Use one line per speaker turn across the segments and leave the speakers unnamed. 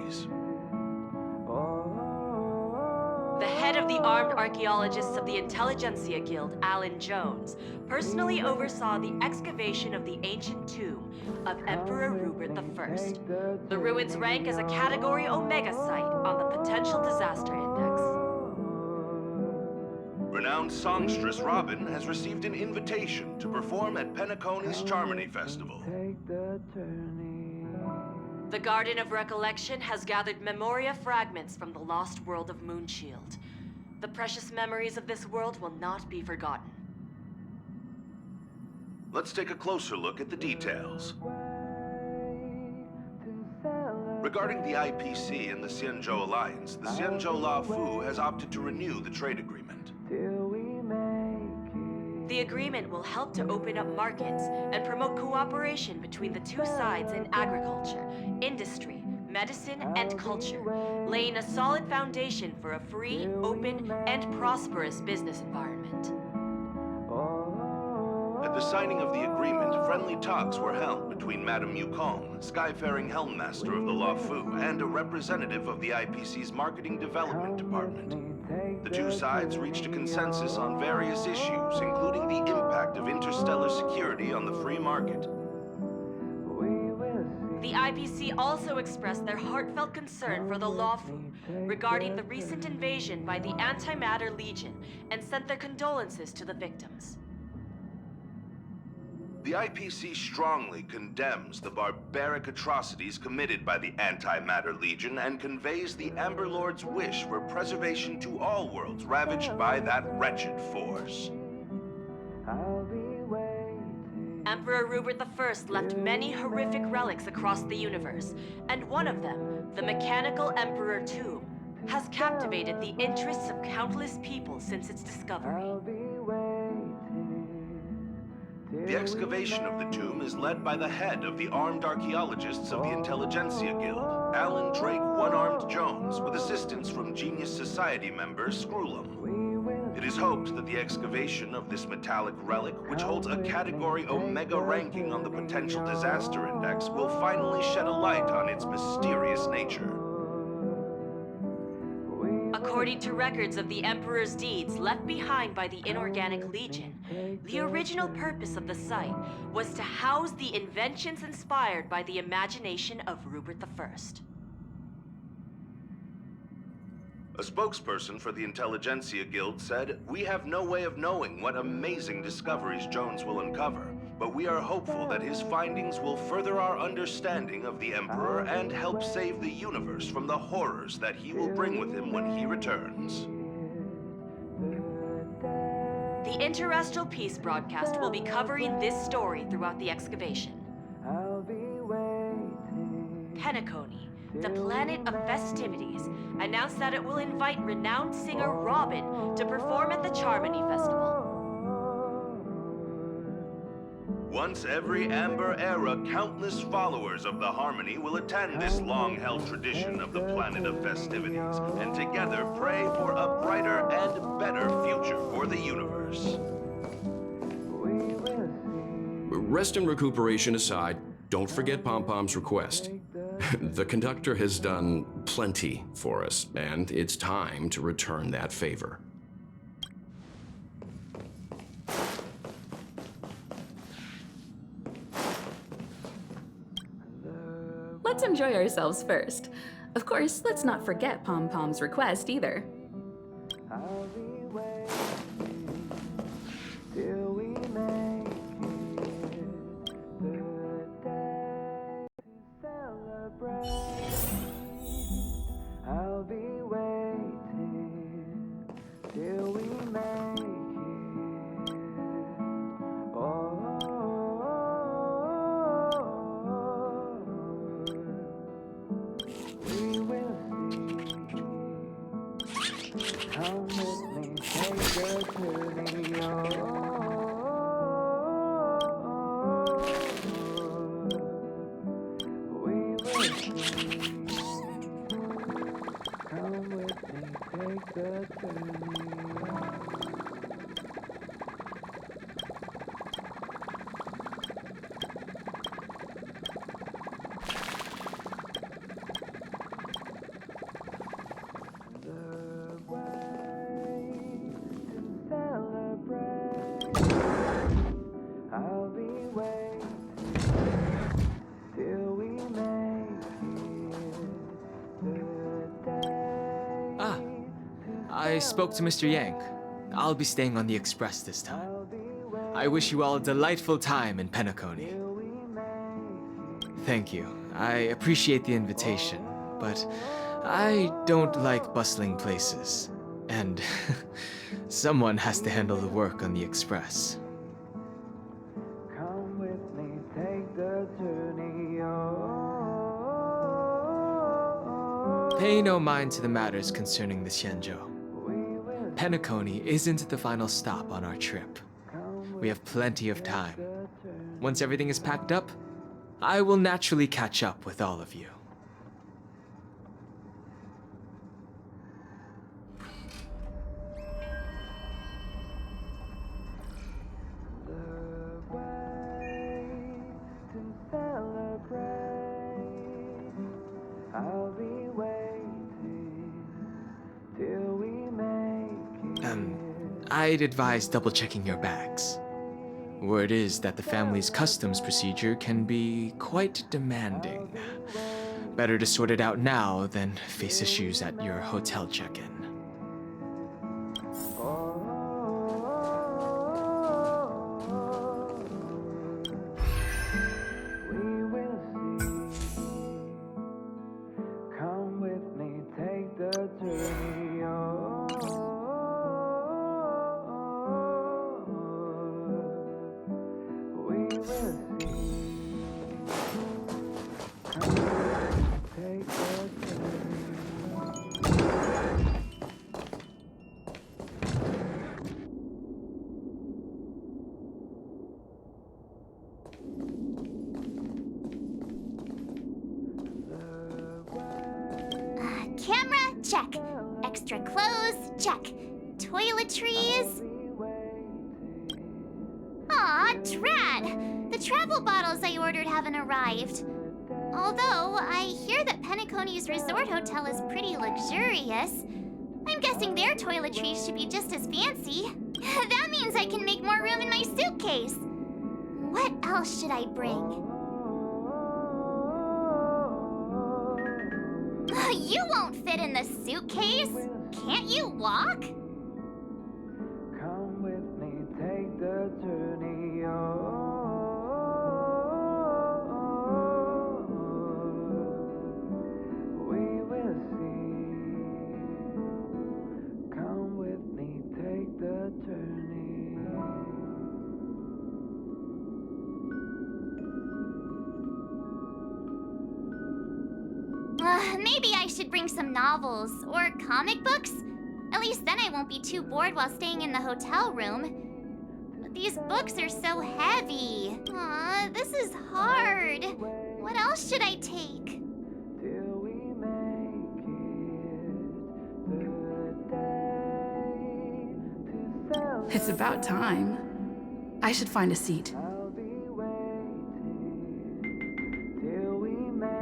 festivities.
The head of the Armed Archaeologists of the Intelligentsia Guild, Alan Jones, personally oversaw the excavation of the ancient tomb of Emperor Rupert I. The ruins rank as a Category Omega site on the Potential Disaster Index.
Renowned songstress Robin has received an invitation to perform at Penacony's Charmony Festival.
The Garden of Recollection has gathered memoria fragments from the lost world of Moonshield. The precious memories of this world will not be forgotten.
Let's take a closer look at the details. Regarding the IPC and the Xianzhou Alliance, the Xianzhou La Fu has opted to renew the trade agreement.
The agreement will help to open up markets and promote cooperation between the two sides in agriculture, industry, medicine, and culture, laying a solid foundation for a free, open, and prosperous business environment.
At the signing of the agreement, friendly talks were held between Madame Yukong, Skyfaring Helmmaster of the La Fu, and a representative of the IPC's Marketing Development Department. The two sides reached a consensus on various issues, including the impact of interstellar security on the free market.
The IPC also expressed their heartfelt concern for the Lawfu regarding the recent invasion by the Antimatter Legion and sent their condolences to the victims.
The IPC strongly condemns the barbaric atrocities committed by the Antimatter Legion and conveys the Amber Lord's wish for preservation to all worlds ravaged by that wretched force.
Emperor Rupert I left many horrific relics across the universe, and one of them, the Mechanical Emperor Tomb, has captivated the interests of countless people since its discovery.
The excavation of the tomb is led by the head of the Armed Archaeologists of the Intelligentsia Guild, Alan Drake One-Armed Jones, with assistance from Genius Society member Screwlum. It is hoped that the excavation of this metallic relic, which holds a Category Omega ranking on the Potential Disaster Index, will finally shed a light on its mysterious nature.
According to records of the Emperor's deeds left behind by the Inorganic Legion, the original purpose of the site was to house the inventions inspired by the imagination of Rupert I.
A spokesperson for the Intelligentsia Guild said, "We have no way of knowing what amazing discoveries Jones will uncover, but we are hopeful that his findings will further our understanding of the Emperor and help save the universe from the horrors that he will bring with him when he returns."
The Interestral Peace broadcast will be covering this story throughout the excavation. Penacony, the planet of festivities, announced that it will invite renowned singer Robin to perform at the Charmony Festival.
Once every Amber Era, countless followers of the Harmony will attend this long-held tradition of the planet of festivities, and together pray for a brighter and better future for the universe.
Rest and recuperation aside, don't forget Pom-Pom's request. The conductor has done plenty for us, and it's time to return that favor.
Let's enjoy ourselves first. Of course, let's not forget Pom-Pom's request either.
I spoke to Mr. Yang. I'll be staying on the express this time. I wish you all a delightful time in Penacony. Thank you. I appreciate the invitation, but I don't like bustling places. And someone has to handle the work on the express.
Come with me, take the journey.
Pay no mind to the matters concerning the Xianzhou. Penacony isn't the final stop on our trip. We have plenty of time. Once everything is packed up, I will naturally catch up with all of you. I'd advise double-checking your bags. Word is that the family's customs procedure can be quite demanding. Better to sort it out now than face issues at your hotel check-in.
We will see. Come with me, take the journey. We will see. Come with me, take the journey.
Camera, check. Extra clothes, check. Toiletries. Aw, drat! The travel bottles I ordered haven't arrived. Although, I hear that Penacony's resort hotel is pretty luxurious. I'm guessing their toiletries should be just as fancy. That means I can make more room in my suitcase. What else should I bring? You won't fit in the suitcase. Can't you walk?
Come with me, take the journey. We will see. Come with me, take the journey.
Maybe I should bring some novels or comic books. At least then I won't be too bored while staying in the hotel room. But these books are so heavy. Aw, this is hard. What else should I take?
Till we make it the day to celebrate.
It's about time. I should find a seat.
I'll be waiting till we make it.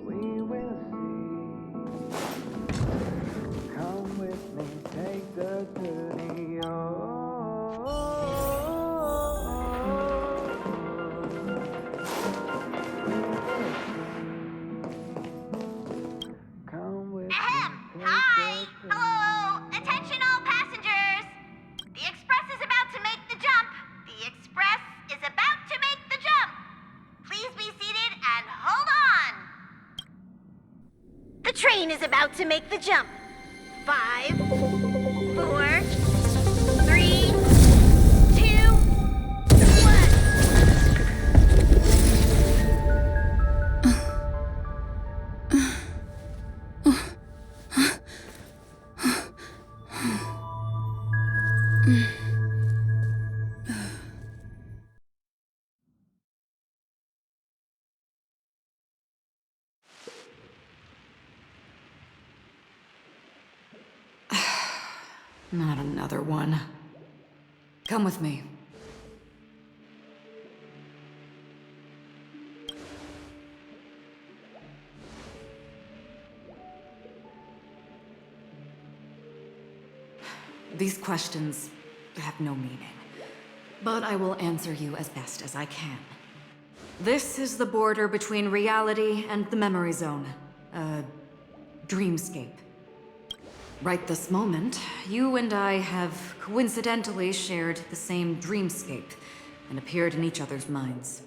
We will see. Come with me, take the journey. Come with me, take
Hi!
the journey.
Hello! Attention all passengers! The express is about to make the jump. The express is about to make the jump. Please be seated and hold on. The train is about to make the jump. 5, 4, 3, 2, 1.
Not another one. Come with me. These questions have no meaning. but I will answer you as best as I can. This is the border between reality and the memory zone. Dreamscape. Right this moment, you and I have coincidentally shared the same dreamscape and appeared in each other's minds.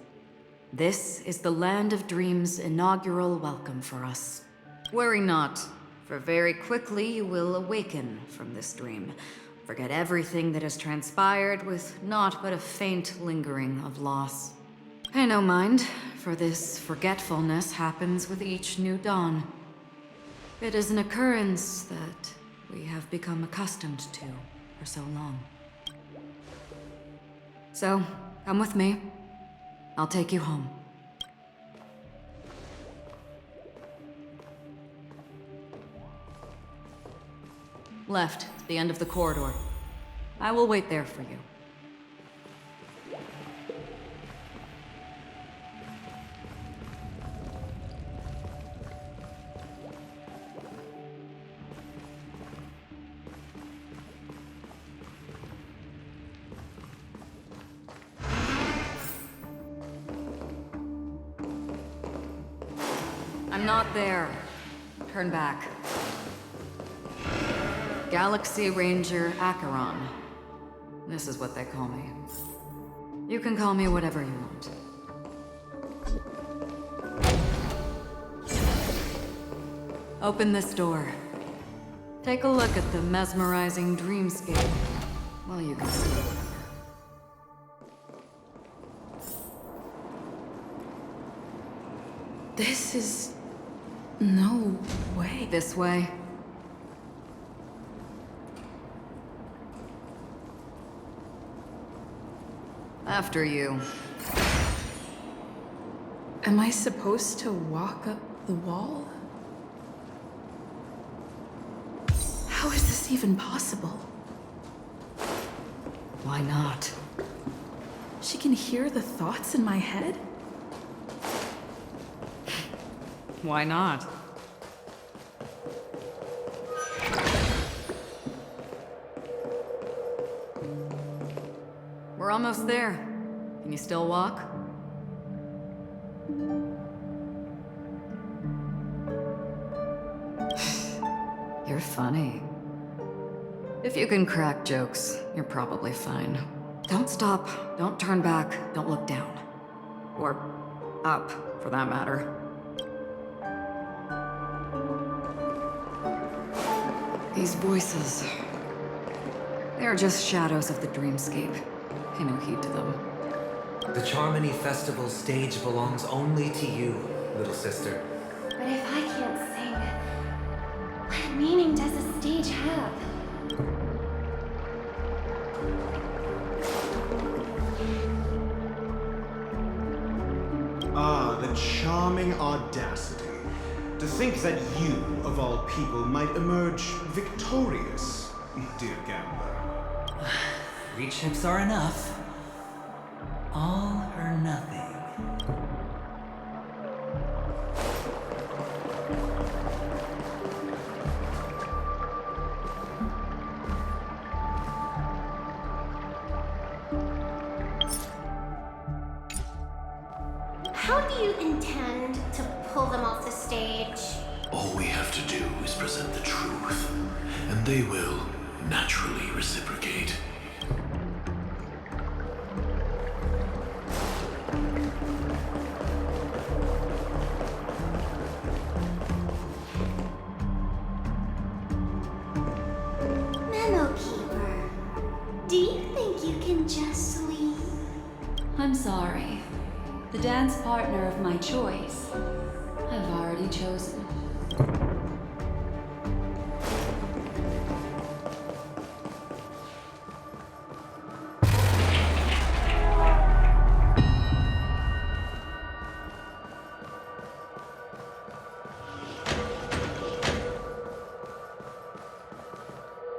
This is the Land of Dreams' inaugural welcome for us. Worry not, for very quickly you will awaken from this dream. Forget everything that has transpired with naught but a faint lingering of loss. Pay no mind, for this forgetfulness happens with each new dawn. It is an occurrence that we have become accustomed to for so long. So, come with me. I'll take you home. Left, at the end of the corridor. I will wait there for you. I'm not there. Turn back. Galaxy Ranger Acheron. This is what they call me. You can call me whatever you want. Open this door. Take a look at the mesmerizing dreamscape. Well, you can see it.
This is... no way.
This way. After you.
Am I supposed to walk up the wall? How is this even possible?
Why not?
She can hear the thoughts in my head?
Why not? We're almost there. Can you still walk? You're funny. If you can crack jokes, you're probably fine. Don't stop, don't turn back, don't look down. Or up, for that matter. These voices... they're just shadows of the dreamscape. Pay no heed to them.
The Charmony Festival stage belongs only to you, little sister.
But if I can't sing, what meaning does the stage have?
Ah, the charming audacity. To think that you, of all people, might emerge victorious, dear gambler.
3 chips are enough. All or nothing.
How do you intend to pull them off the stage?
All we have to do is present the truth, and they will naturally reciprocate.
Memo Keeper, do you think you can just leave?
I'm sorry. The dance partner of my choice, I've already chosen.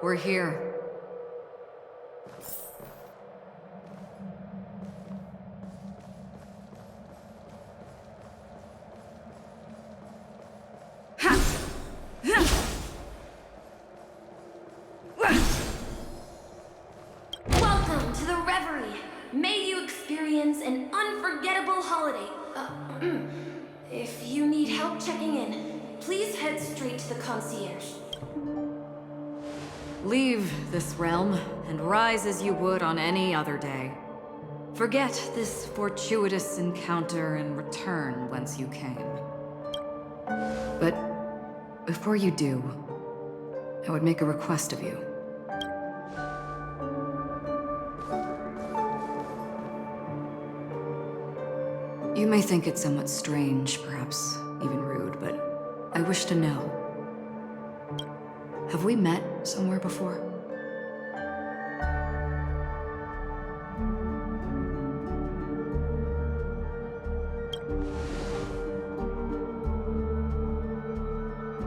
We're here.
Welcome to the reverie.
May you experience an unforgettable holiday. If you need help checking in, please head straight to the concierge.
Leave this realm and rise as you would on any other day. Forget this fortuitous encounter and return whence you came. But before you do, I would make a request of you. You may think it somewhat strange, perhaps even rude, but I wish to know. Have we met somewhere before?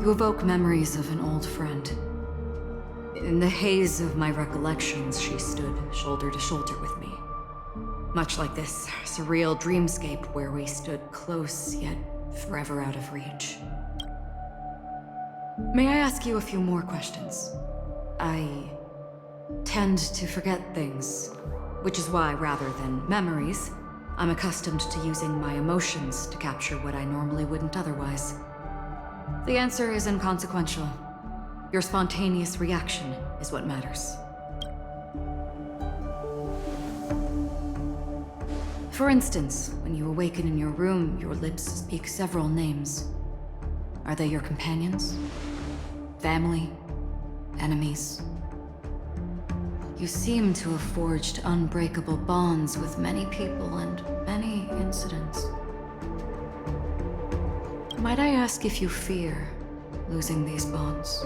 You evoke memories of an old friend. In the haze of my recollections, she stood shoulder to shoulder with me. Much like this surreal dreamscape where we stood close, yet forever out of reach. May I ask you a few more questions? I tend to forget things, which is why, rather than memories, I'm accustomed to using my emotions to capture what I normally wouldn't otherwise. The answer is inconsequential. Your spontaneous reaction is what matters. For instance, when you awaken in your room, your lips speak several names. Are they your companions? Family? Enemies? You seem to have forged unbreakable bonds with many people and many incidents. Might I ask if you fear losing these bonds?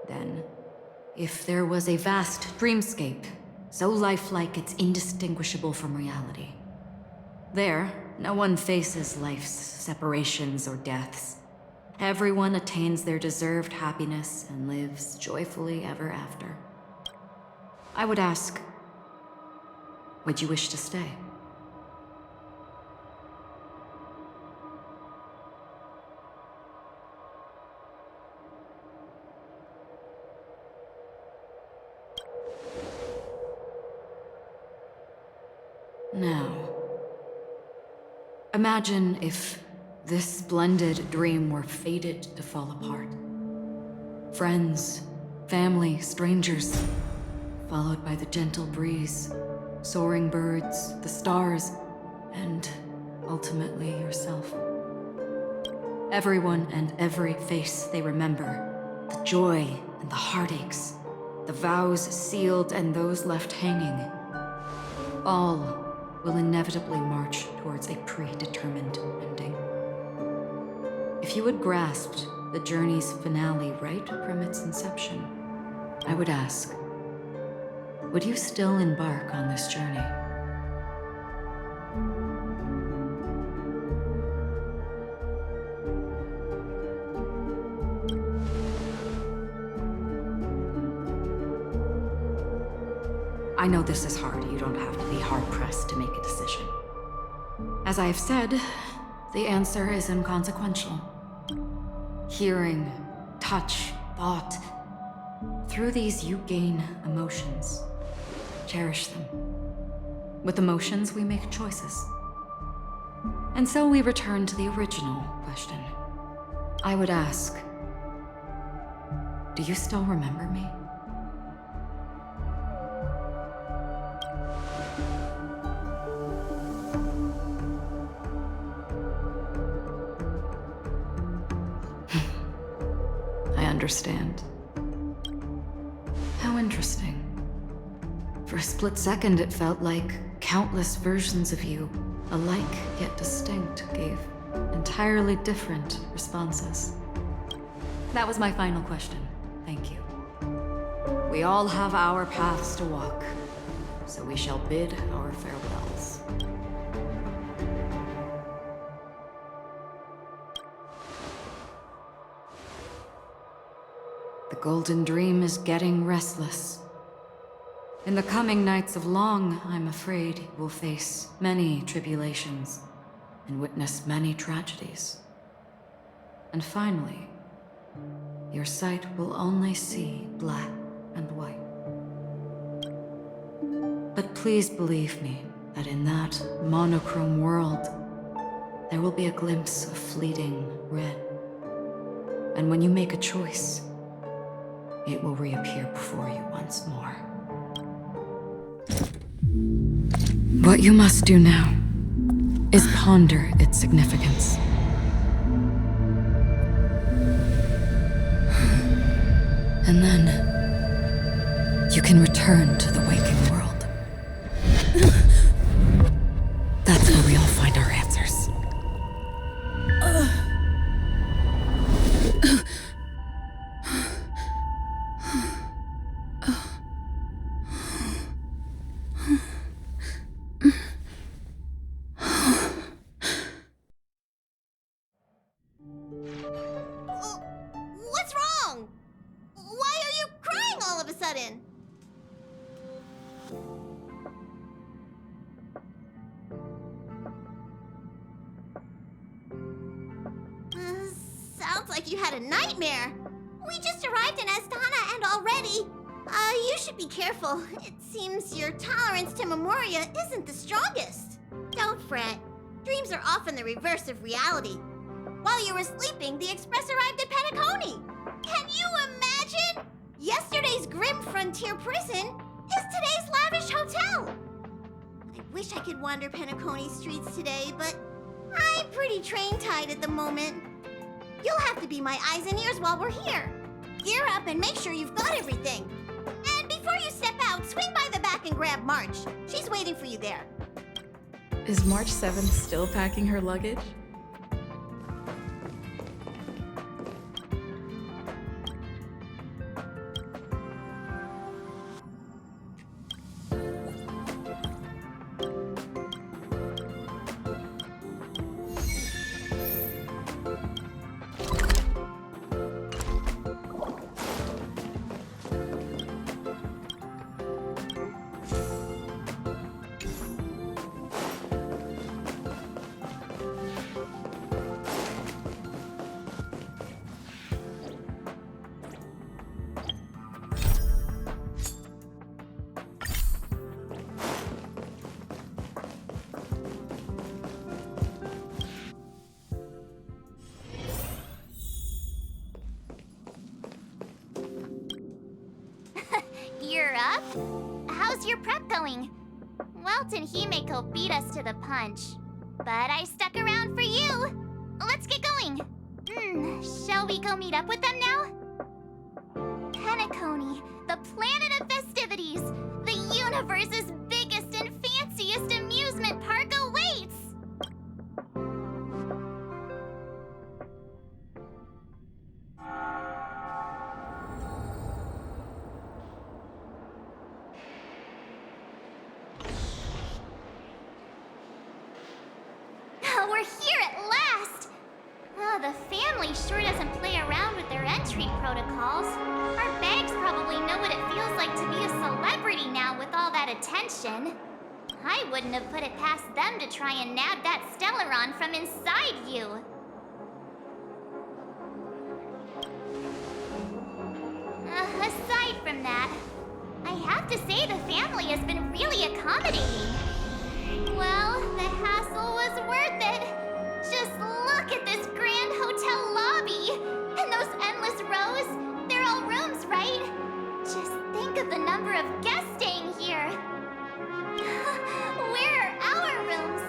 Then, if there was a vast dreamscape, so lifelike it's indistinguishable from reality. There, no one faces life's separations or deaths. Everyone attains their deserved happiness and lives joyfully ever after. I would ask, would you wish to stay? Now, imagine if this splendid dream were fated to fall apart. Friends, family, strangers, followed by the gentle breeze, soaring birds, the stars, and ultimately yourself. Everyone and every face they remember, the joy and the heartaches, the vows sealed and those left hanging, all will inevitably march towards a predetermined ending. If you had grasped the journey's finale right from its inception, I would ask, would you still embark on this journey? I know this is hard. You don't have to be hard-pressed to make a decision. As I have said, the answer is inconsequential. Hearing, touch, thought. Through these you gain emotions. Cherish them. With emotions, we make choices. And so we return to the original question. I would ask, do you still remember me? I understand. How interesting. For a split second, it felt like countless versions of you, alike yet distinct, gave entirely different responses. That was my final question. Thank you. We all have our paths to walk, so we shall bid our farewells. Golden Dream is getting restless. In the coming nights of Long, I'm afraid you will face many tribulations and witness many tragedies. And finally, your sight will only see black and white. But please believe me that in that monochrome world, there will be a glimpse of fleeting red. And when you make a choice, it will reappear before you once more. What you must do now is ponder its significance. And then you can return to the waking world. That's where we all find our answers.
What's wrong? Why are you crying all of a sudden? Sounds like you had a nightmare. We just arrived in Astana and already... you should be careful. It seems your tolerance to Memoria isn't the strongest. Don't fret. Dreams are often the reverse of reality. While you were sleeping, the Express arrived at Penacony. Can you imagine? Yesterday's grim frontier prison is today's lavish hotel. I wish I could wander Penacony streets today, but I'm pretty train-tied at the moment. You'll have to be my eyes and ears while we're here. Gear up and make sure you've got everything. And before you step out, swing by the back and grab March. She's waiting for you there.
Is March 7th still packing her luggage?
You're up? How's your prep going? Welt and Himeko beat us to the punch, but I stuck around for you. Let's get going. Shall we go meet up with them now? Penacony, the planet of festivities, the universe's biggest and fanciest amusement park awaits! We're here at last! The family sure doesn't play around with their entry protocols. Our bags probably know what it feels like to be a celebrity now with all that attention. I wouldn't have put it past them to try and nab that Stellaron from inside you. Aside from that, I have to say the family has been really accommodating. Well, the hassle was worth it. Just look at this grand hotel lobby. And those endless rows. They're all rooms, right? Just think of the number of guests staying here. Where are our rooms?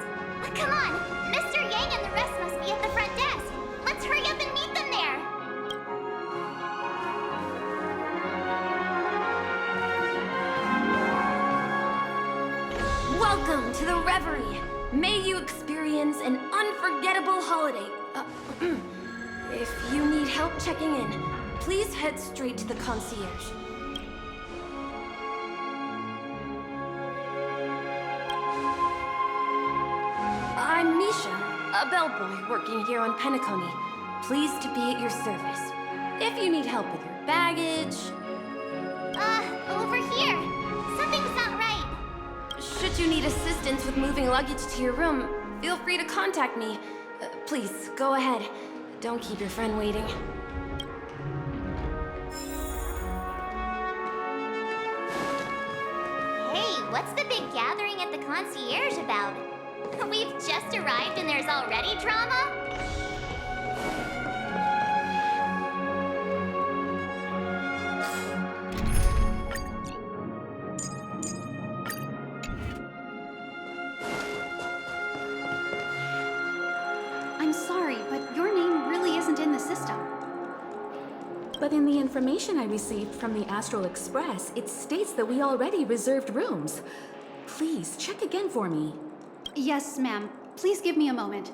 Come on, Mr. Yang and the rest must be at the front desk. Let's hurry up and meet them there.
Welcome to the Reverie. May you experience an unforgettable holiday. If you need help checking in, please head straight to the concierge. I'm Misha, a bellboy working here on Penacony. Pleased to be at your service. If you need help with your baggage,
Over here. Something's not right.
should you need assistance with moving luggage to your room, feel free to contact me. Please, go ahead. Don't keep your friend waiting.
Hey, what's the big gathering at the concierge about? We've just arrived and there's already drama?
I'm sorry, but your name really isn't in the system.
But in the information I received from the Astral Express, it states that we already reserved rooms. Please, check again for me.
Yes, ma'am. Please give me a moment.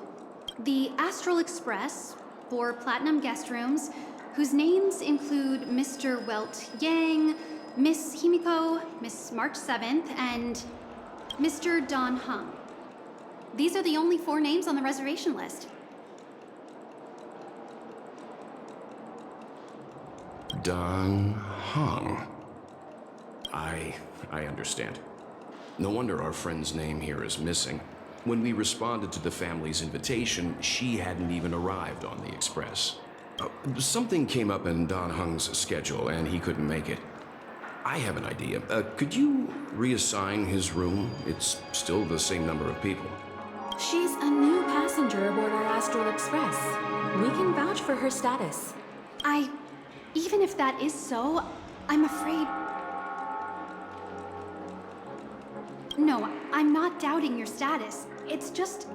The Astral Express, 4 platinum guest rooms, whose names include Mr. Welt Yang, Miss Himiko, Miss March 7th, and Mr. Don Hung. These are the only 4 names on the reservation list.
Don Hung. I understand. No wonder our friend's name here is missing. When we responded to the family's invitation, she hadn't even arrived on the express. Something came up in Don Hung's schedule, and he couldn't make it. I have an idea. Could you reassign his room? It's still the same number of people.
She's a new passenger aboard our Astral Express. We can vouch for her status.
Even if that is so, I'm afraid... No, I'm not doubting your status. It's just...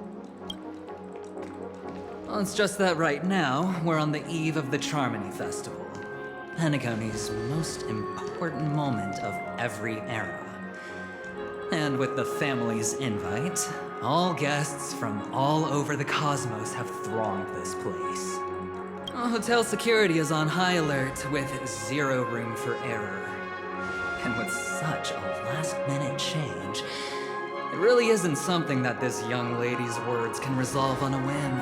Well, it's just that right now, we're on the eve of the Charmony Festival. Penacony's most important moment of every era. And with the family's invite, all guests from all over the cosmos have thronged this place. Hotel security is on high alert with 0 room for error. And with such a last-minute change, it really isn't something that this young lady's words can resolve on a whim.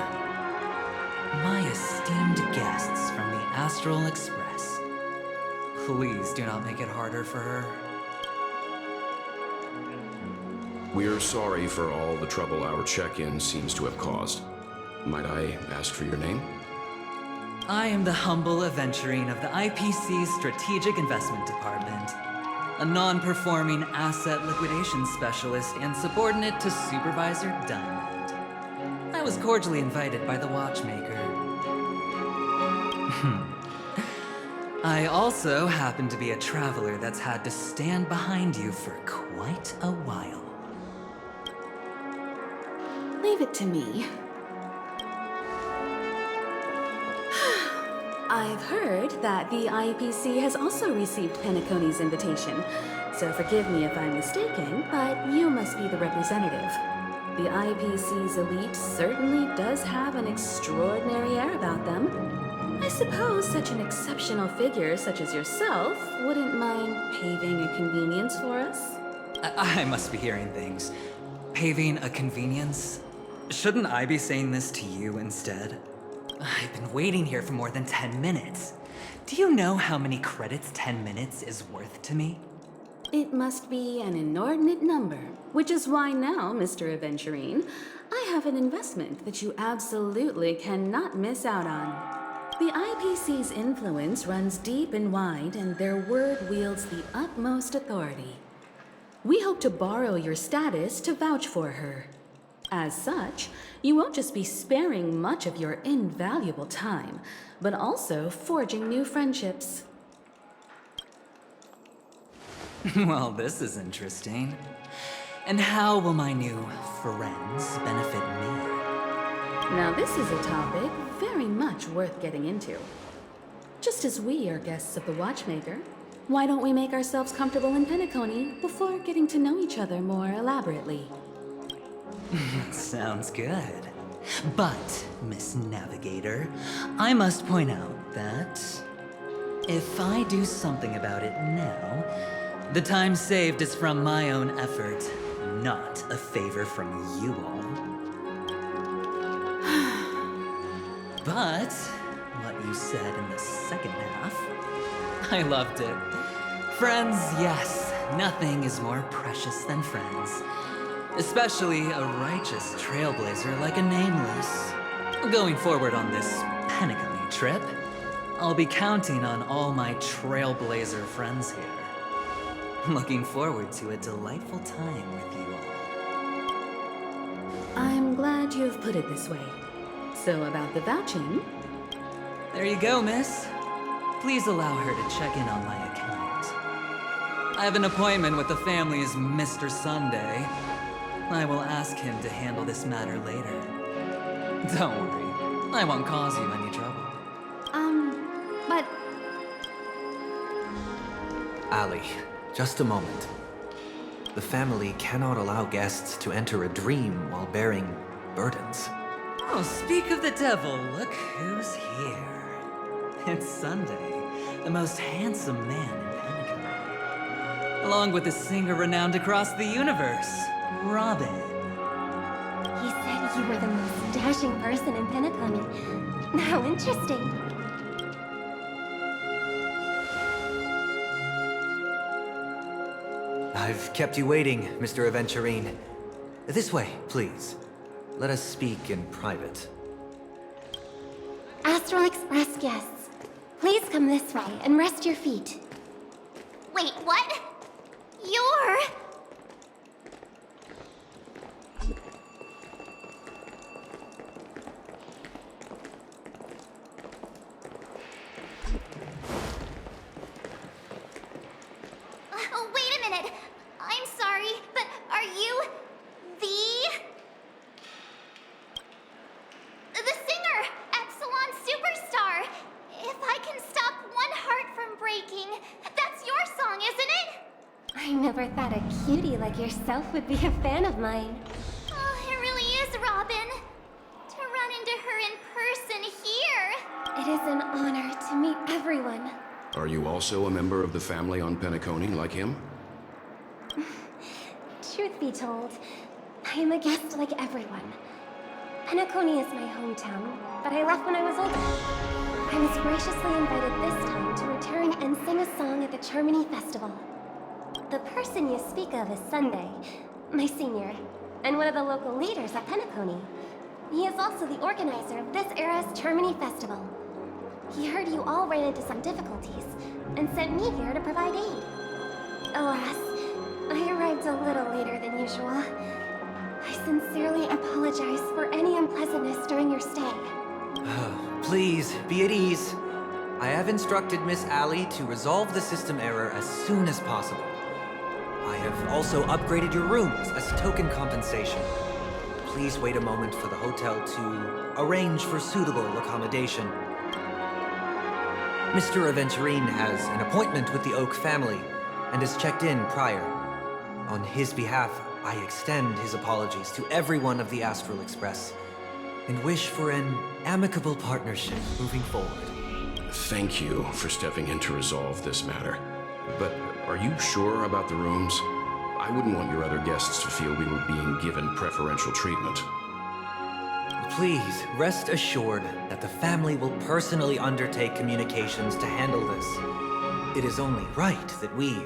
My esteemed guests from the Astral Express, please do not make it harder for her.
We're sorry for all the trouble our check-in seems to have caused. Might I ask for your name?
I am the humble aventurine of the IPC's Strategic Investment Department, a non-performing asset liquidation specialist and subordinate to Supervisor Diamond. I was cordially invited by the watchmaker. I also happen to be a traveler that's had to stand behind you for quite a while.
Leave it to me. I've heard that the IPC has also received Penacony's invitation, so forgive me if I'm mistaken, but you must be the representative. The IPC's elite certainly does have an extraordinary air about them. I suppose such an exceptional figure such as yourself wouldn't mind paving a convenience for us?
I must be hearing things. Paving a convenience? Shouldn't I be saying this to you instead? I've been waiting here for more than 10 minutes. Do you know how many credits 10 minutes is worth to me?
It must be an inordinate number, which is why now, Mr. Aventurine, I have an investment that you absolutely cannot miss out on. The IPC's influence runs deep and wide, and their word wields the utmost authority. We hope to borrow your status to vouch for her. As such, you won't just be sparing much of your invaluable time, but also forging new friendships.
Well, this is interesting. And how will my new friends benefit me?
Now this is a topic very much worth getting into. Just as we are guests of the Watchmaker, why don't we make ourselves comfortable in Penacony before getting to know each other more elaborately?
Sounds good. But, Miss Navigator, I must point out that if I do something about it now, the time saved is from my own effort, not a favor from you all. But what you said in the second half. I loved it. Friends, yes, nothing is more precious than friends. Especially a righteous trailblazer like a Nameless. Going forward on this Penacony trip, I'll be counting on all my trailblazer friends here. Looking forward to a delightful time with you all.
I'm glad you've put it this way. So about the vouching...
There you go, miss. Please allow her to check in on my account. I have an appointment with the family's Mr. Sunday. I will ask him to handle this matter later. Don't worry, I won't cause you any trouble.
But...
Ali, just a moment. The family cannot allow guests to enter a dream while bearing burdens.
Oh, speak of the devil, look who's here. It's Sunday, the most handsome man in Penacony. Along with a singer renowned across the universe, Robin.
He said you were the most dashing person in Penacony. How interesting.
I've kept you waiting, Mr. Aventurine. This way, please. Let us speak in private.
Astral Express guests, please come this way and rest your feet.
Wait, what? You're... wait a minute. I'm sorry, but are you the singer, Epsilon Superstar? If I can stop one heart from breaking, that's your song, isn't it?
I never thought a cutie like yourself would be a fan of mine.
Oh, it really is, Robin. To run into her in person here.
It is an honor to meet everyone.
Are you also a member of the family on Penacony like him?
Truth be told, I am a guest like everyone. Penacony is my hometown, but I left when I was older. I was graciously invited this time to return and sing a song at the Charmony Festival. The person you speak of is Sunday, my senior, and one of the local leaders at Penacony. He is also the organizer of this era's Charmony Festival. He heard you all ran into some difficulties, and sent me here to provide aid. Alas, I arrived a little later than usual. I sincerely apologize for any unpleasantness during your stay.
Please, be at ease. I have instructed Miss Ali to resolve the system error as soon as possible. I have also upgraded your rooms as token compensation. Please wait a moment for the hotel to arrange for suitable accommodation. Mr. Aventurine has an appointment with the Oak family and has checked in prior. On his behalf, I extend his apologies to everyone of the Astral Express and wish for an amicable partnership moving forward.
Thank you for stepping in to resolve this matter. But are you sure about the rooms? I wouldn't want your other guests to feel we were being given preferential treatment.
Please, rest assured that the family will personally undertake communications to handle this. It is only right that we,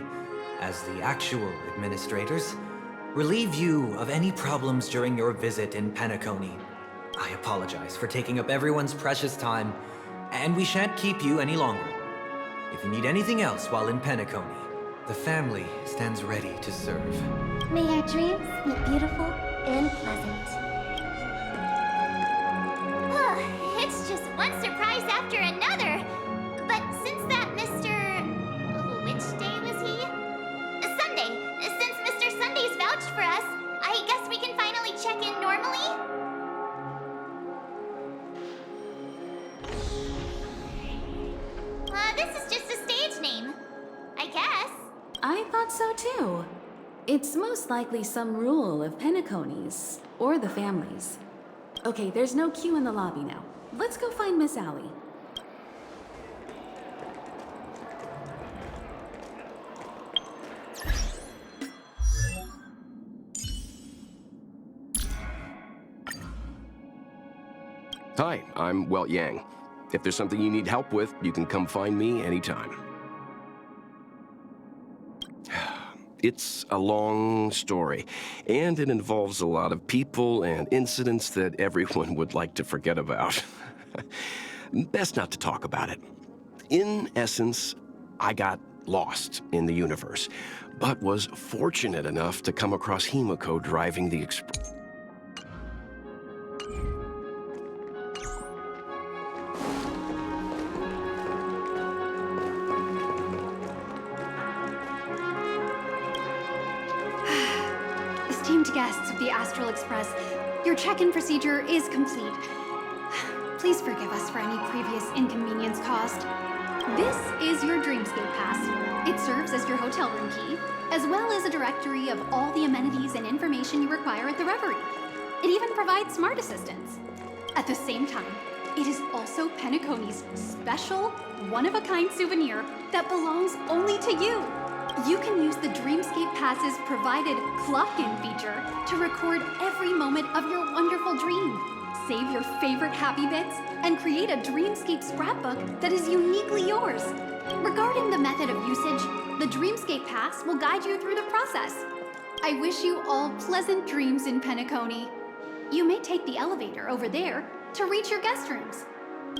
as the actual administrators, relieve you of any problems during your visit in Penacony. I apologize for taking up everyone's precious time, and we shan't keep you any longer. If you need anything else while in Penacony, the family stands ready to serve.
May your dreams be beautiful and pleasant.
It's just one surprise after another. But since that Mr... which day was he? Sunday. Since Mr. Sunday's vouched for us, I guess we can finally check in normally? This is just a stage name. I guess.
I thought so too. It's most likely some rule of Penacony's, or the family's. Okay, there's no queue in the lobby now. Let's go find Miss Ali.
Hi, I'm Welt Yang.
If there's something you need help with, you can come find me anytime. It's a long story, and it involves a lot of people and incidents that everyone would like to forget about. Best not to talk about it. In essence, I got lost in the universe, but was fortunate enough to come across Himiko driving the express.
Esteemed guests of the Astral Express, your check-in procedure is complete. Please forgive us for any previous inconvenience caused. This is your Dreamscape Pass. It serves as your hotel room key, as well as a directory of all the amenities and information you require at the Reverie. It even provides smart assistants. At the same time, it is also Penacony's special, one-of-a-kind souvenir that belongs only to you. You can use the Dreamscape Pass's provided clock-in feature to record every moment of your wonderful dream. Save your favorite happy bits and create a Dreamscape scrapbook that is uniquely yours. Regarding the method of usage, the Dreamscape Pass will guide you through the process. I wish you all pleasant dreams in Penacony. You may take the elevator over there to reach your guest rooms.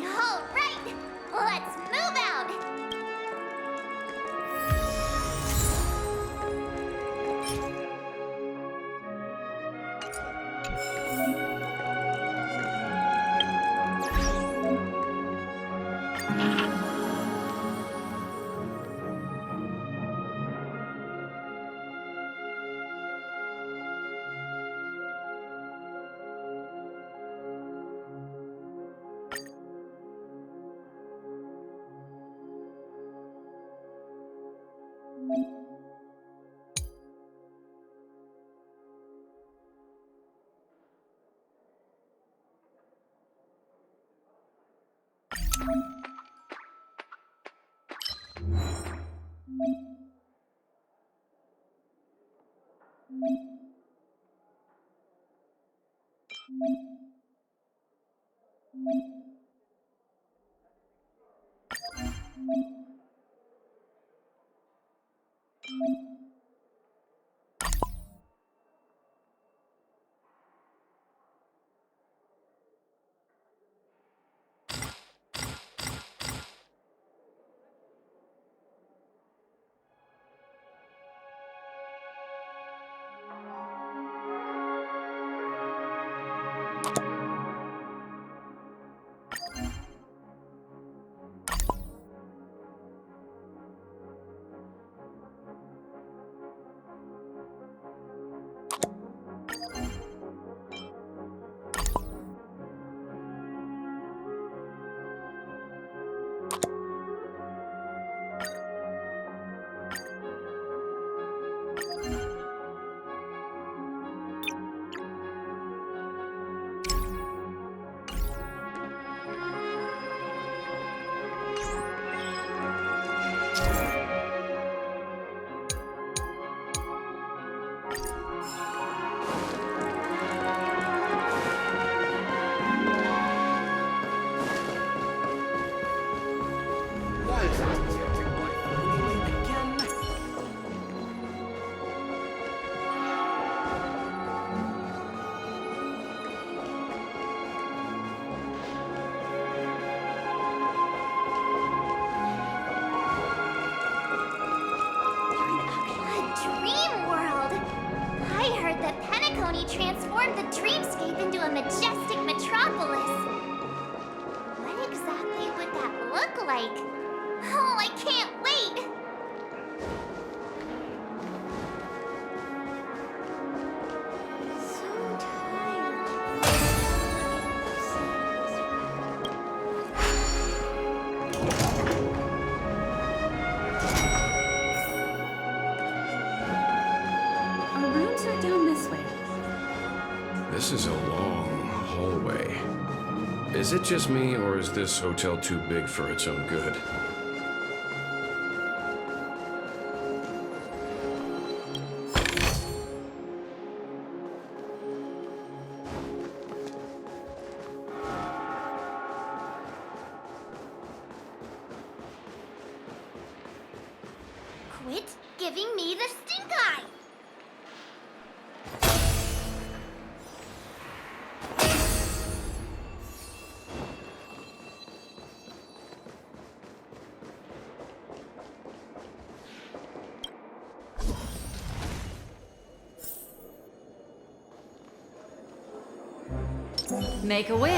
All right, let's move out. Transformed the dreamscape into a majestic metropolis. What exactly would that look like? Oh, I can't wait! So
tired. Our rooms are down this way.
This is a long hallway. Is it just me, or is this hotel too big for its own good?
Quit giving me the stink eye!
Make a wish.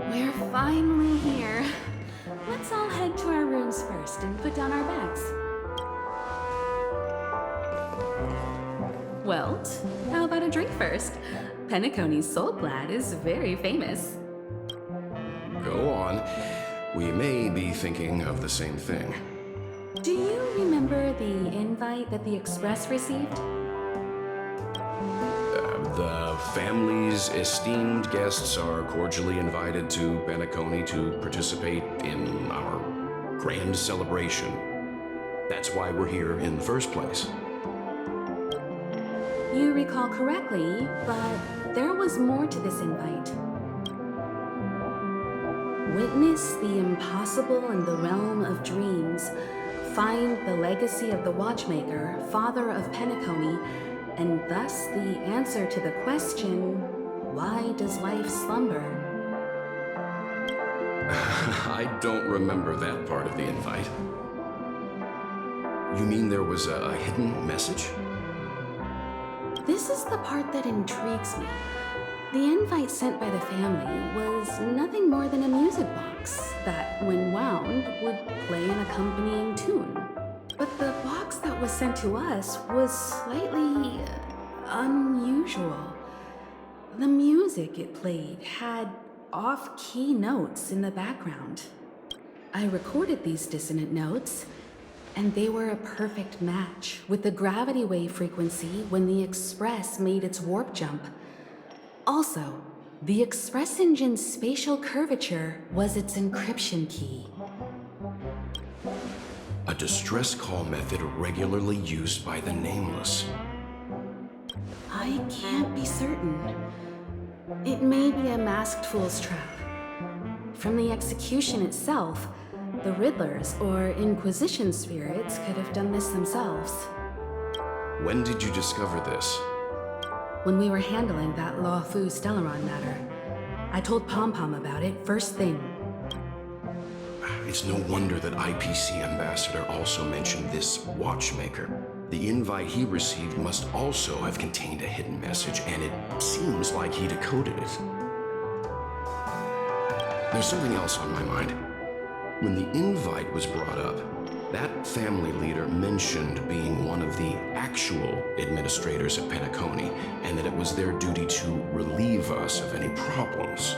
We're finally here. Let's all head to our rooms first and put down our bags. Welt, how about a drink first? Penacony's soul glad is very famous.
Go on. We may be thinking of the same thing.
Do you remember the invite that the Express received?
The family's esteemed guests are cordially invited to Penacony to participate in our grand celebration. That's why we're here in the first place.
You recall correctly, but there was more to this invite. Witness the impossible in the realm of dreams. Find the legacy of the Watchmaker, father of Penacony, and thus the answer to the question, why does life slumber?
I don't remember that part of the invite. You mean there was a hidden message?
This is the part that intrigues me. The invite sent by the family was nothing more than a music box that, when wound, would play an accompanying tune. But the box that was sent to us was slightly unusual. The music it played had off-key notes in the background. I recorded these dissonant notes, and they were a perfect match with the gravity wave frequency when the Express made its warp jump. Also, the Express engine's spatial curvature was its encryption key.
A distress call method regularly used by the Nameless.
I can't be certain. It may be a masked fool's trap. From the execution itself, the Riddlers or Inquisition spirits could have done this themselves.
When did you discover this?
When we were handling that Law Fu Stellaron matter. I told Pom Pom about it first thing.
It's no wonder that IPC Ambassador also mentioned this Watchmaker. The invite he received must also have contained a hidden message, and it seems like he decoded it. There's something else on my mind. When the invite was brought up, that family leader mentioned being one of the actual administrators at Penacony, and that it was their duty to relieve us of any problems.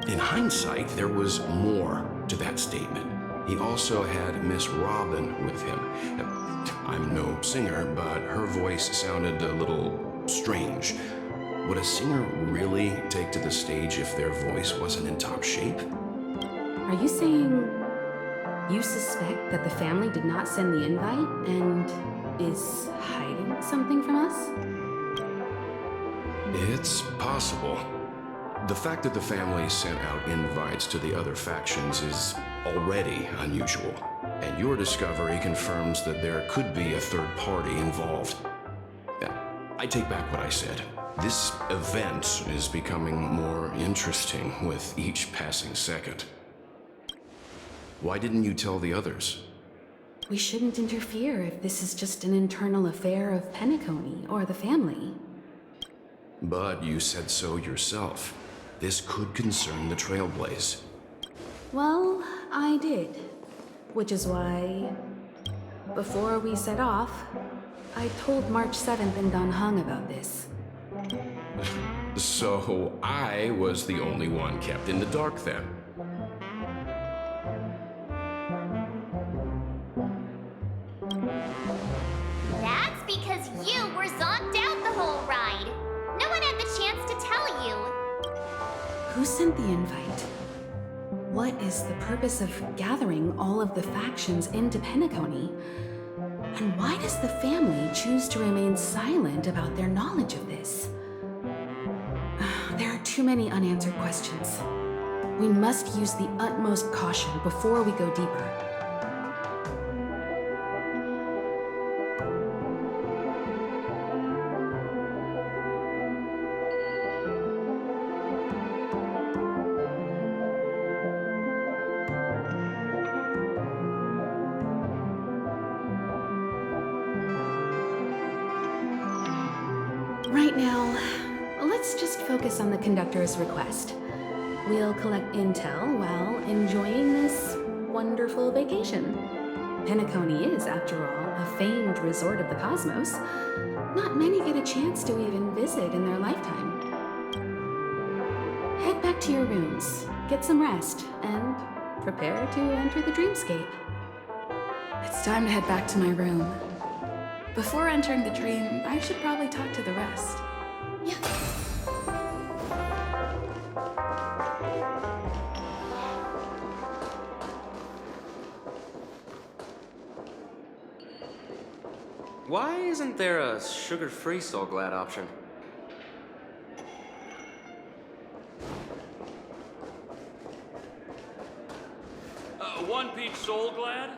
In hindsight, there was more to that statement. He also had Miss Robin with him. I'm no singer, but her voice sounded a little strange. Would a singer really take to the stage if their voice wasn't in top shape?
Are you saying you suspect that the family did not send the invite and is hiding something from us?
It's possible. The fact that the family sent out invites to the other factions is already unusual, and your discovery confirms that there could be a third party involved. I take back what I said. This event is becoming more interesting with each passing second. Why didn't you tell the others?
We shouldn't interfere if this is just an internal affair of Penacony or the family.
But you said so yourself. This could concern the Trailblaze.
Well, I did. Which is why, before we set off, I told March 7th and Don Hung about this.
So I was the only one kept in the dark then.
That's because you were zonked out the whole ride. No one had the chance to tell you.
Who sent the invite? What is the purpose of gathering all of the factions into Penacony? And why does the family choose to remain silent about their knowledge of this? There are too many unanswered questions. We must use the utmost caution before we go deeper. Right now, let's just focus on the conductor's request. We'll collect intel while enjoying this wonderful vacation. Penacony is, after all, a famed resort of the cosmos. Not many get a chance to even visit in their lifetime. Head back to your rooms, get some rest, and prepare to enter the dreamscape. It's time to head back to my room. Before entering the dream, I should probably talk to the rest. Yeah.
Why isn't there a sugar-free Soul Glad option?
One peach Soul Glad?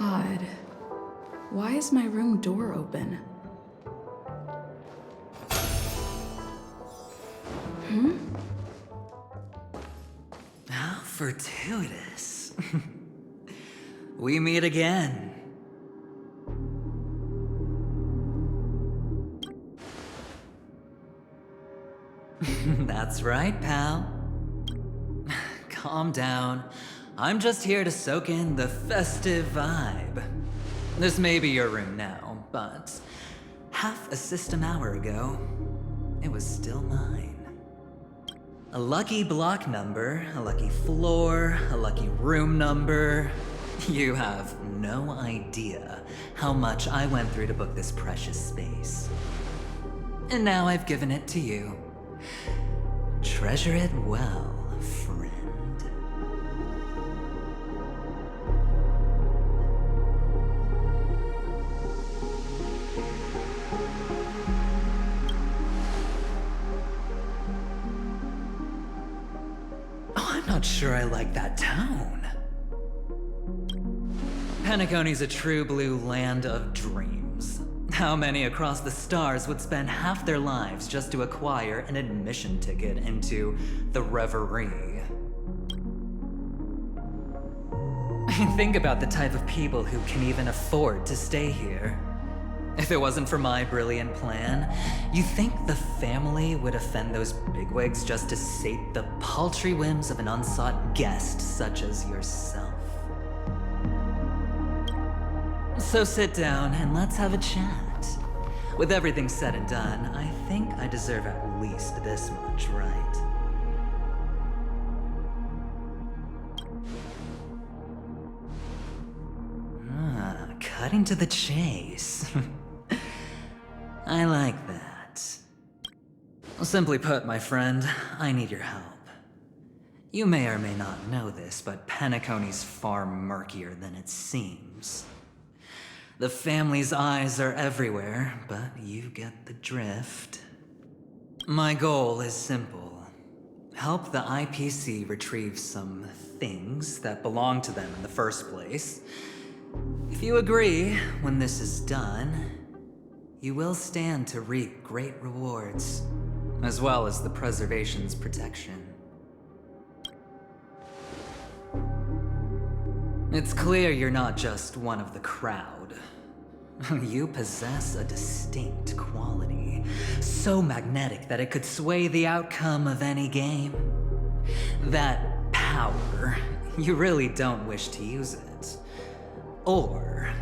Odd. Why is my room door open?
How fortuitous. We meet again. That's right, pal. Calm down. I'm just here to soak in the festive vibe. This may be your room now, but half a system hour ago, it was still mine. A lucky block number, a lucky floor, a lucky room number. You have no idea how much I went through to book this precious space. And now I've given it to you. Treasure it well, friend. I'm not sure I like that tone. Penacony's a true blue land of dreams. How many across the stars would spend half their lives just to acquire an admission ticket into the Reverie? Think about the type of people who can even afford to stay here. If it wasn't for my brilliant plan, you think the family would offend those bigwigs just to sate the paltry whims of an unsought guest such as yourself? So sit down and let's have a chat. With everything said and done, I think I deserve at least this much, right? Cutting to the chase. I like that. Simply put, my friend, I need your help. You may or may not know this, but Penacony's far murkier than it seems. The family's eyes are everywhere, but you get the drift. My goal is simple. Help the IPC retrieve some things that belong to them in the first place. If you agree, when this is done, you will stand to reap great rewards, as well as the preservation's protection. It's clear you're not just one of the crowd. You possess a distinct quality, so magnetic that it could sway the outcome of any game. That power, you really don't wish to use it. Or,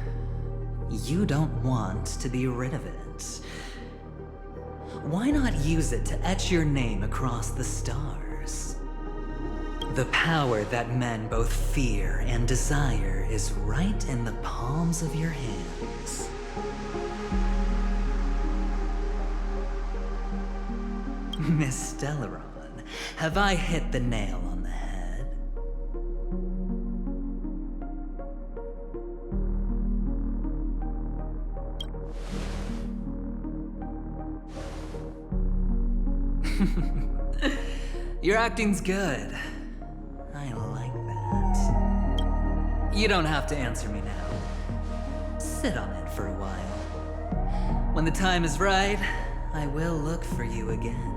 you don't want to be rid of it. Why not use it to etch your name across the stars? The power that men both fear and desire is right in the palms of your hands. Miss Stellaron, have I hit the nail on the head? Your acting's good. I like that. You don't have to answer me now. Sit on it for a while. When the time is right, I will look for you again.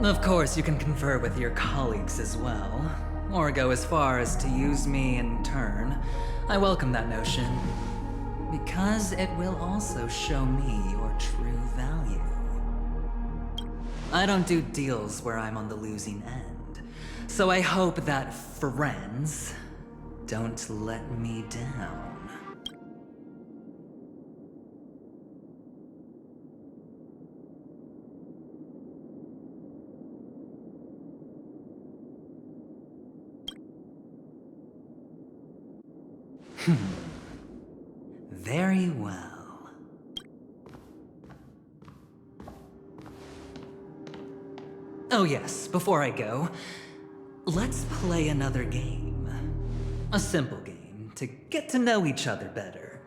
Of course, you can confer with your colleagues as well, or go as far as to use me in turn. I welcome that notion, because it will also show me your true value. I don't do deals where I'm on the losing end, so I hope that friends don't let me down. Very well. Oh yes, before I go, let's play another game. A simple game to get to know each other better.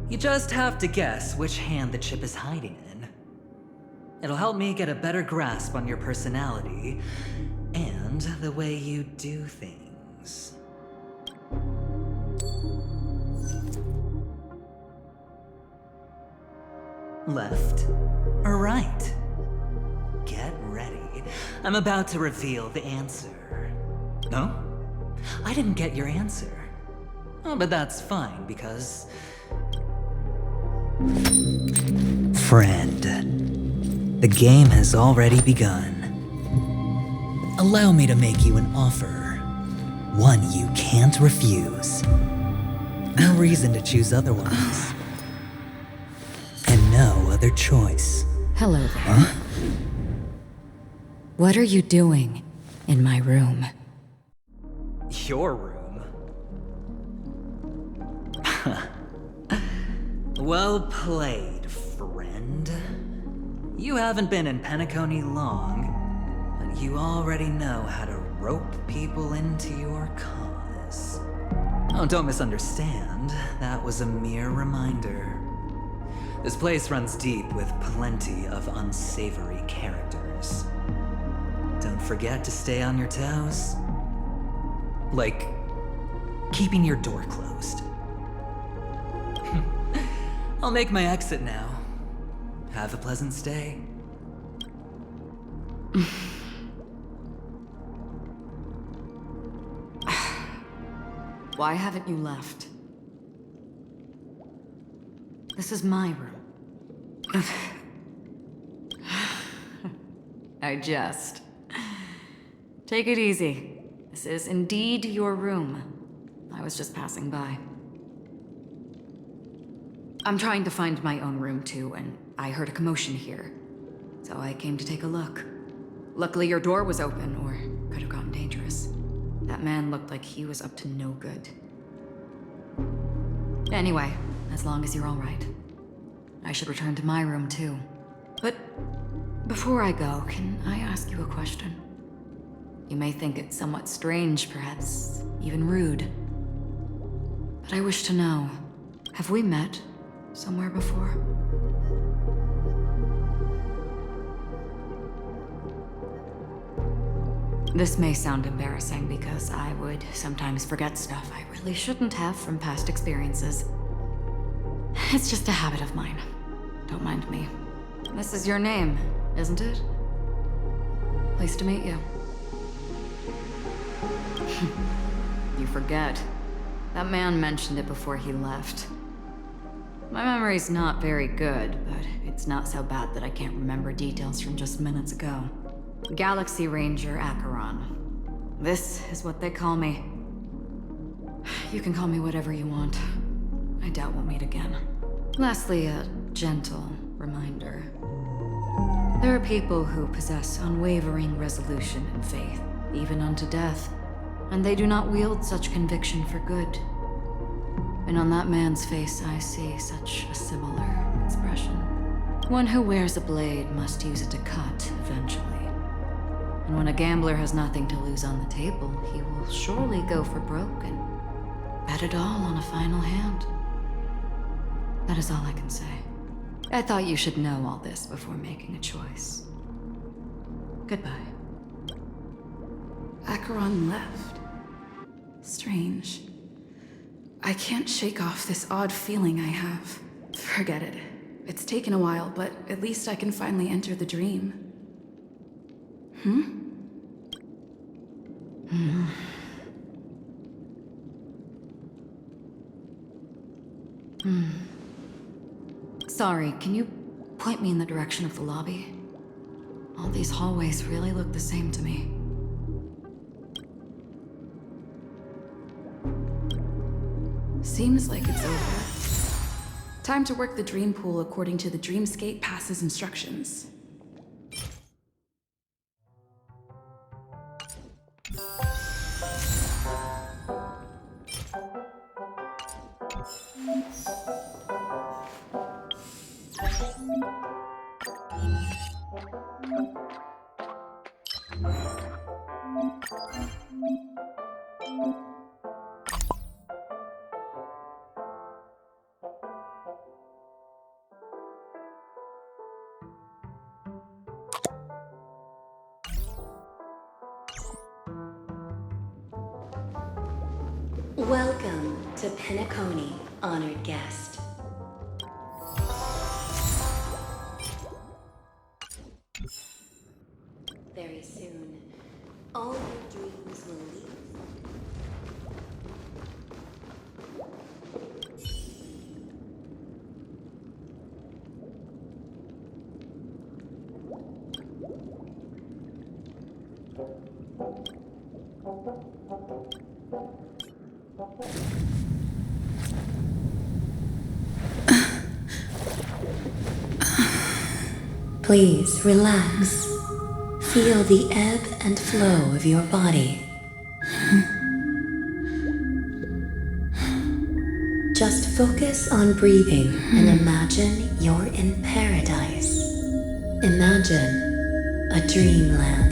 You just have to guess which hand the chip is hiding in. It'll help me get a better grasp on your personality and the way you do things. Left or right? Get ready. I'm about to reveal the answer. No? I didn't get your answer. Oh, but that's fine because... Friend, the game has already begun. Allow me to make you an offer. One you can't refuse. No reason to choose otherwise. And no other choice.
Hello there.
Huh?
What are you doing in my room?
Your room? Well played, friend. You haven't been in Penacony long, but you already know how to rope people into your cause. Oh, don't misunderstand. That was a mere reminder. This place runs deep with plenty of unsavory characters. Don't forget to stay on your toes. Like, keeping your door closed. I'll make my exit now. Have a pleasant stay.
Why haven't you left? This is my room. I jest. Take it easy. This is indeed your room. I was just passing by. I'm trying to find my own room too, and I heard a commotion here. So I came to take a look. Luckily your door was open, or could have gotten dangerous. That man looked like he was up to no good. Anyway, as long as you're all right. I should return to my room too. But before I go, can I ask you a question? You may think it's somewhat strange, perhaps even rude. But I wish to know, have we met somewhere before? This may sound embarrassing because I would sometimes forget stuff I really shouldn't have from past experiences. It's just a habit of mine. Don't mind me. This is your name, isn't it? Pleased to meet you. You forget. That man mentioned it before he left. My memory's not very good, but it's not so bad that I can't remember details from just minutes ago. Galaxy Ranger Acheron. This is what they call me. You can call me whatever you want. I doubt we'll meet again. Lastly, a gentle reminder. There are people who possess unwavering resolution and faith, even unto death, and they do not wield such conviction for good. And on that man's face I see such a similar expression. One who wears a blade must use it to cut eventually. And when a gambler has nothing to lose on the table, he will surely go for broke and bet it all on a final hand. That is all I can say. I thought you should know all this before making a choice. Goodbye.
Acheron left. Strange. I can't shake off this odd feeling I have. Forget it. It's taken a while, but at least I can finally enter the dream.
Sorry, can you point me in the direction of the lobby? All these hallways really look the same to me.
Seems like it's over. Time to work the dream pool according to the Dreamscape Pass's instructions.
Welcome to Penacony, honored guest. Very soon, all your dreams will leave. Please relax. Feel the ebb and flow of your body. Just focus on breathing and imagine you're in paradise. Imagine a dreamland.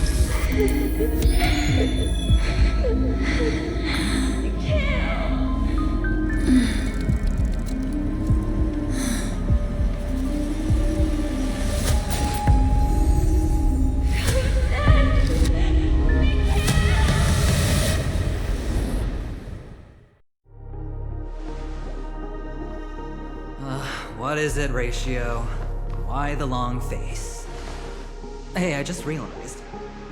What is it, Ratio? Why the long face? Hey, I just realized.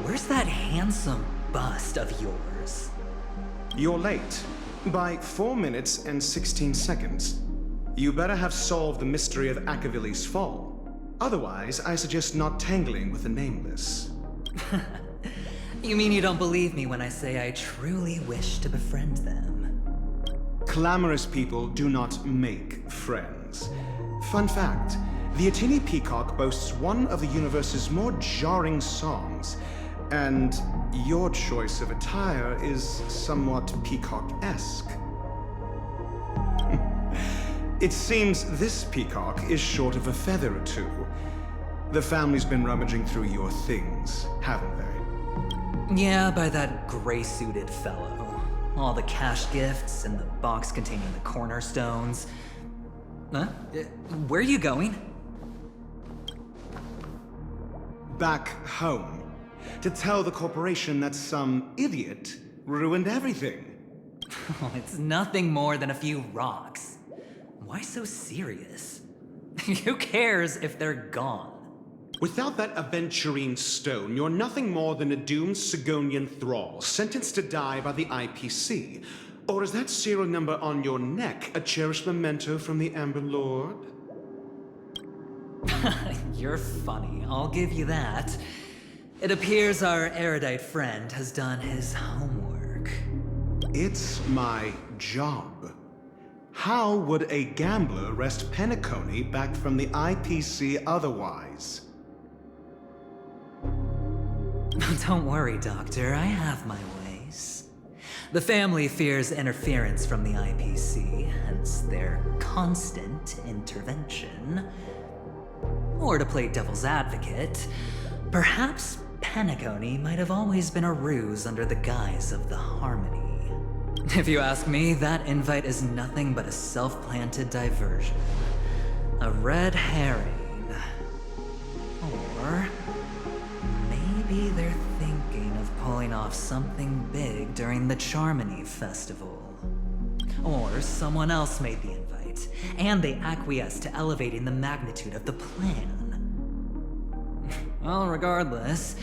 Where's that handsome bust of yours?
You're late. By 4 minutes and 16 seconds. You better have solved the mystery of Akavili's fall. Otherwise, I suggest not tangling with the nameless.
You mean you don't believe me when I say I truly wish to befriend them?
Clamorous people do not make friends. Fun fact, the Atini Peacock boasts one of the universe's more jarring songs, and your choice of attire is somewhat peacock-esque. It seems this peacock is short of a feather or two. The family's been rummaging through your things, haven't they?
Yeah, by that gray-suited fellow. All the cash gifts and the box containing the cornerstones. Huh? Where are you going?
Back home. To tell the corporation that some idiot ruined everything.
Oh, it's nothing more than a few rocks. Why so serious? Who cares if they're gone?
Without that aventurine stone, you're nothing more than a doomed Sigonian thrall, sentenced to die by the IPC. Or is that serial number on your neck a cherished memento from the Amber Lord?
You're funny, I'll give you that. It appears our erudite friend has done his homework.
It's my job. How would a gambler wrest Penacony back from the IPC otherwise?
Don't worry, Doctor, I have my ways. The family fears interference from the IPC, hence their constant intervention. Or to play devil's advocate, perhaps Penacony might have always been a ruse under the guise of the Harmony. If you ask me, that invite is nothing but a self-planted diversion. A red herring. Or maybe they're thinking of pulling off something big during the Charmony Festival. Or someone else made the invite, and they acquiesced to elevating the magnitude of the plan. Well, regardless,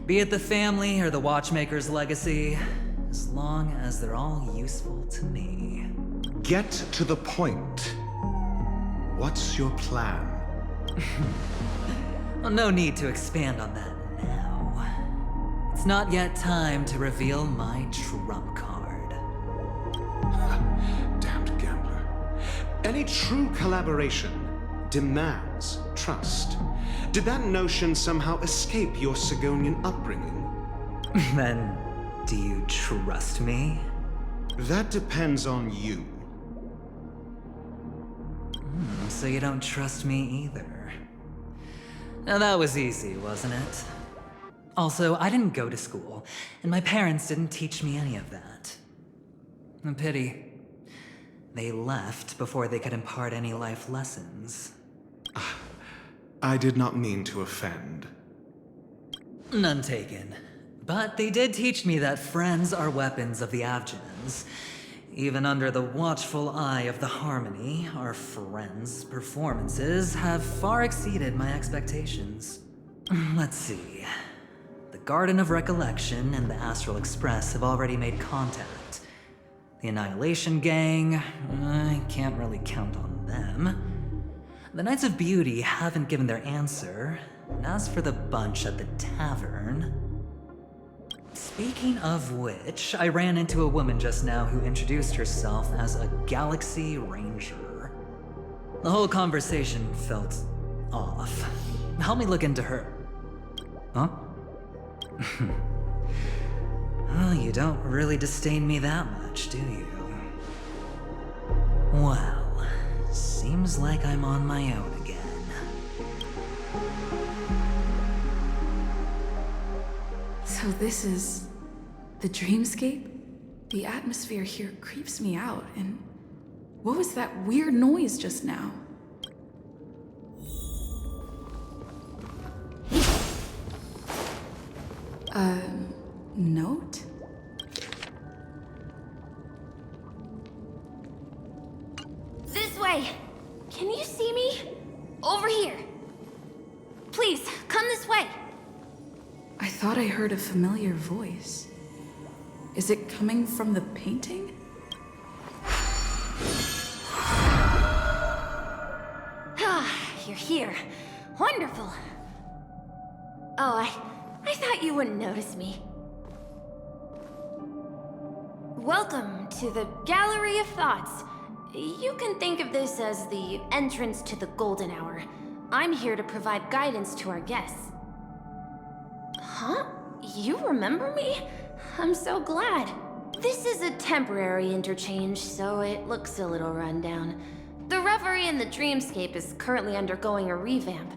be it the family or the Watchmaker's legacy, as long as they're all useful to me.
Get to the point. What's your plan?
Well, no need to expand on that now. It's not yet time to reveal my trump card.
Damned gambler. Any true collaboration demands trust. Did that notion somehow escape your Sigonian upbringing?
Then, do you trust me?
That depends on you.
So you don't trust me either. Now that was easy, wasn't it? Also, I didn't go to school, and my parents didn't teach me any of that. A pity. They left before they could impart any life lessons.
I did not mean to offend.
None taken. But they did teach me that friends are weapons of the Avgens. Even under the watchful eye of the Harmony, our friends' performances have far exceeded my expectations. Let's see. The Garden of Recollection and the Astral Express have already made contact. The Annihilation Gang, I can't really count on them. The Knights of Beauty haven't given their answer. And as for the bunch at the tavern... Speaking of which, I ran into a woman just now who introduced herself as a Galaxy Ranger. The whole conversation felt off. Help me look into her. Huh? Well, you don't really disdain me that much, do you? Well, seems like I'm on my own again.
So this is the dreamscape? The atmosphere here creeps me out, and what was that weird noise just now? Note?
This way! Can you see me? Over here! Please, come this way!
I thought I heard a familiar voice. Is it coming from the painting?
Ah, you're here. Wonderful. Oh, I thought you wouldn't notice me. Welcome to the Gallery of Thoughts. You can think of this as the entrance to the Golden Hour. I'm here to provide guidance to our guests. Huh? You remember me? I'm so glad. This is a temporary interchange, so it looks a little rundown. The Reverie in the Dreamscape is currently undergoing a revamp.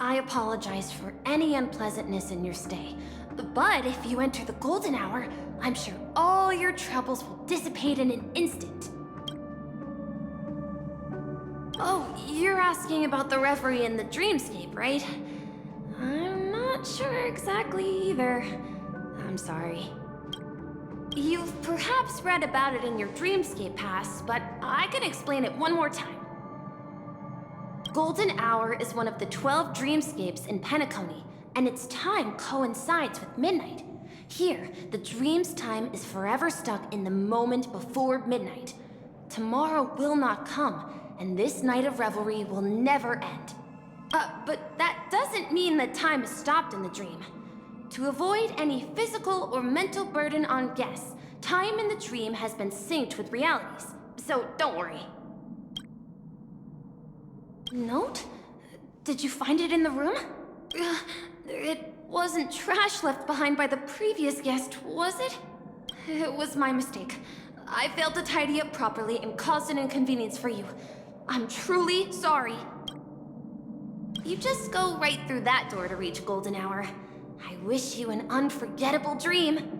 I apologize for any unpleasantness in your stay. But if you enter the Golden Hour, I'm sure all your troubles will dissipate in an instant. Oh, you're asking about the Reverie in the Dreamscape, right? I'm not sure exactly either. I'm sorry. You've perhaps read about it in your Dreamscape Pass, but I can explain it one more time.
Golden Hour is one of the 12 dreamscapes in Penacony, and its time coincides with midnight. Here, the dream's time is forever stuck in the moment before midnight. Tomorrow will not come, and this night of revelry will never end. But that doesn't mean that time is stopped in the dream. To avoid any physical or mental burden on guests, time in the dream has been synced with realities, so don't worry. Note? Did you find it in the room? It wasn't trash left behind by the previous guest, was it? It was my mistake. I failed to tidy up properly and caused an inconvenience for you. I'm truly sorry. You just go right through that door to reach Golden Hour. I wish you an unforgettable dream.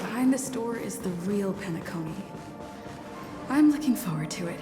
Behind this door is the real Penacony. I'm looking forward to it.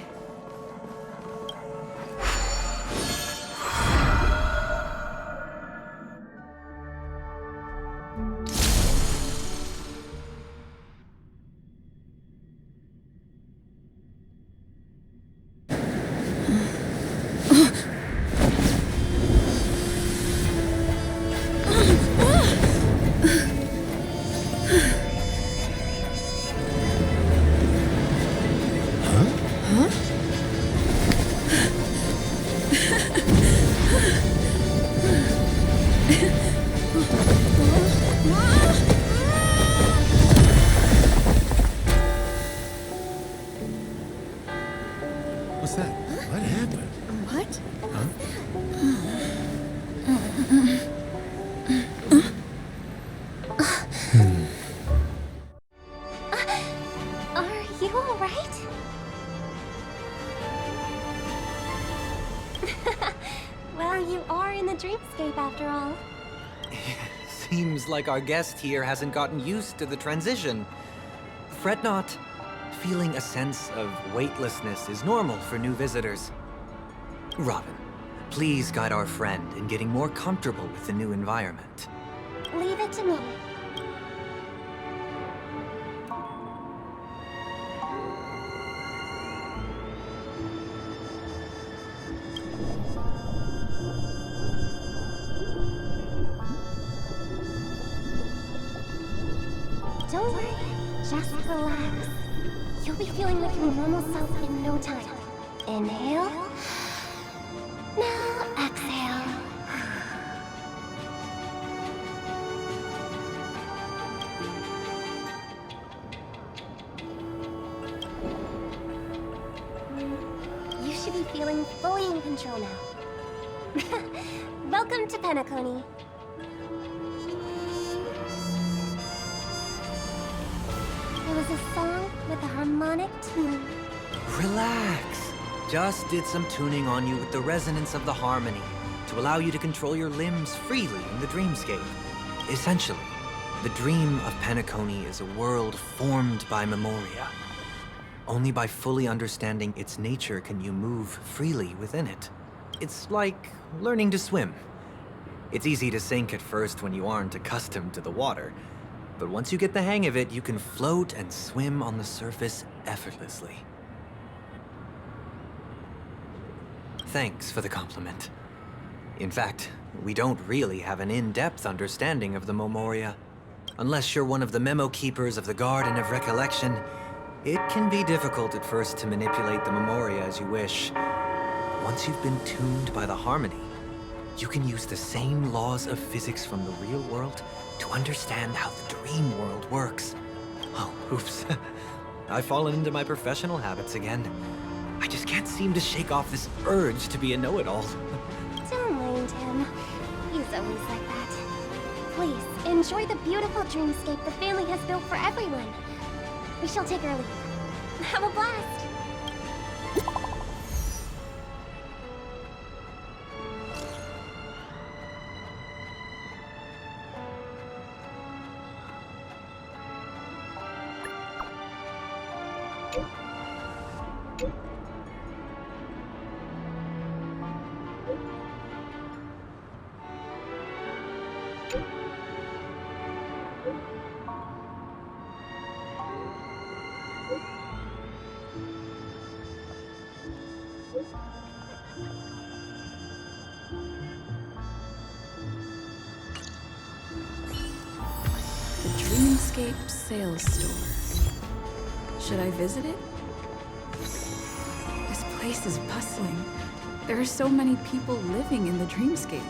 What's that? What happened?
What?
Are you alright? Well, you are in the dreamscape after all.
Seems like our guest here hasn't gotten used to the transition. Fret not. Feeling a sense of weightlessness is normal for new visitors. Robin, please guide our friend in getting more comfortable with the new environment.
Leave it to me. Don't worry, just relax. You'll be feeling like your normal self in no time. Inhale. Now exhale. You should be feeling fully in control now. Welcome to Penacony. It was a song with a harmonic tune.
Relax. Just did some tuning on you with the resonance of the harmony to allow you to control your limbs freely in the dreamscape. Essentially, the dream of Penacony is a world formed by Memoria. Only by fully understanding its nature can you move freely within it. It's like learning to swim. It's easy to sink at first when you aren't accustomed to the water. But once you get the hang of it, you can float and swim on the surface effortlessly. Thanks for the compliment. In fact, we don't really have an in-depth understanding of the Memoria. Unless you're one of the memo keepers of the Garden of Recollection, it can be difficult at first to manipulate the Memoria as you wish. Once you've been tuned by the harmony, you can use the same laws of physics from the real world to understand how the dream world works. Oh, oops. I've fallen into my professional habits again. I just can't seem to shake off this urge to be a know-it-all.
Don't mind him. He's always like that. Please, enjoy the beautiful dreamscape the family has built for everyone. We shall take our leave. Have a blast!
Dreamscape Sales Store. Should I visit it? This place is bustling. There are so many people living in the Dreamscape.